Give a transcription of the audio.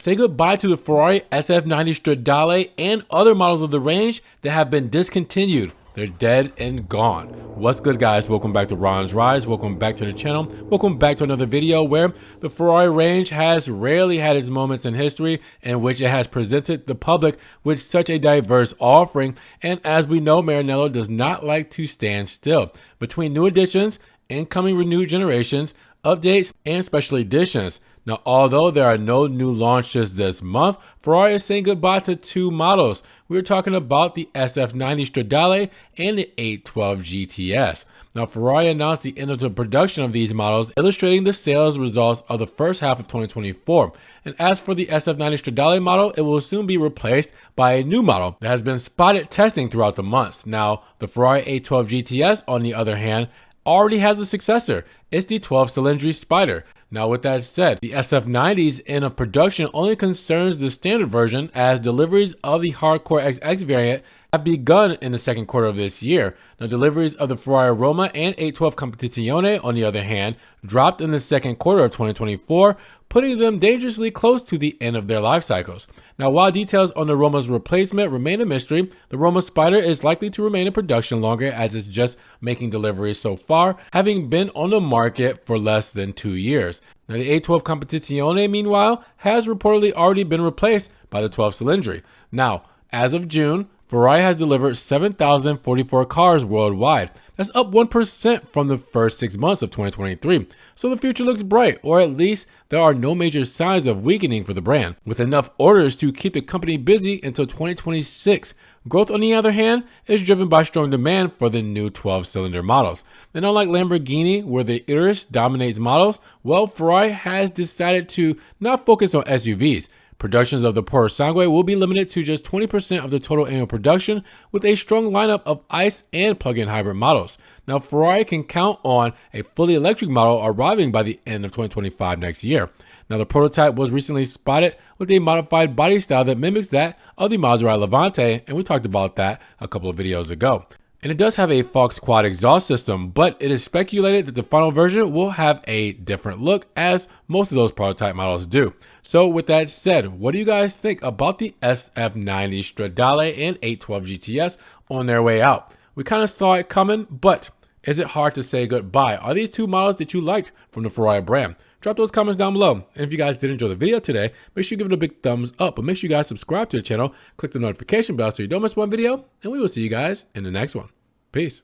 Say goodbye to the Ferrari SF90 Stradale and other models of the range that have been discontinued. They're dead and gone. What's good, guys? Welcome back to Ron's Rise. Welcome back to the channel. Welcome back to another video where the Ferrari range has rarely had its moments in history in which it has presented the public with such a diverse offering. And as we know, Maranello does not like to stand still. Between new additions, incoming renewed generations, updates, and special editions. Now, although there are no new launches this month, Ferrari is saying goodbye to two models. We're talking about the SF90 Stradale and the 812 GTS. Now, Ferrari announced the end of the production of these models, illustrating the sales results of the first half of 2024. And as for the SF90 Stradale model, it will soon be replaced by a new model that has been spotted testing throughout the months. Now, the Ferrari 812 GTS, on the other hand, already has a successor. It's the 12-cylinder Spider. Now, with that said, the SF90's end of production only concerns the standard version, as deliveries of the Hardcore XX variant have begun in the second quarter of this year. Now, deliveries of the Ferrari Roma and 812 Competizione, on the other hand, dropped in the second quarter of 2024, putting them dangerously close to the end of their life cycles. Now, while details on the Roma's replacement remain a mystery, the Roma Spider is likely to remain in production longer, as it's just making deliveries so far, having been on the market for less than 2 years. Now, the 812 Competizione, meanwhile, has reportedly already been replaced by the 12-cylinder. Now, as of June, Ferrari has delivered 7,044 cars worldwide. That's up 1% from the first 6 months of 2023. So the future looks bright, or at least there are no major signs of weakening for the brand, with enough orders to keep the company busy until 2026. Growth, on the other hand, is driven by strong demand for the new 12-cylinder models. And unlike Lamborghini, where the Urus dominates models, well, Ferrari has decided to not focus on SUVs. Productions of the Purosangue will be limited to just 20% of the total annual production, with a strong lineup of ICE and plug-in hybrid models. Now, Ferrari can count on a fully electric model arriving by the end of 2025 next year. Now, the prototype was recently spotted with a modified body style that mimics that of the Maserati Levante, and we talked about that a couple of videos ago. And it does have a Fox Quad exhaust system, but it is speculated that the final version will have a different look, as most of those prototype models do. So with that said, what do you guys think about the SF90 Stradale and 812 GTS on their way out? We kind of saw it coming, but is it hard to say goodbye? Are these two models that you liked from the Ferrari brand? Drop those comments down below. And if you guys did enjoy the video today, make sure you give it a big thumbs up. But make sure you guys subscribe to the channel, click the notification bell so you don't miss one video, and we will see you guys in the next one. Peace.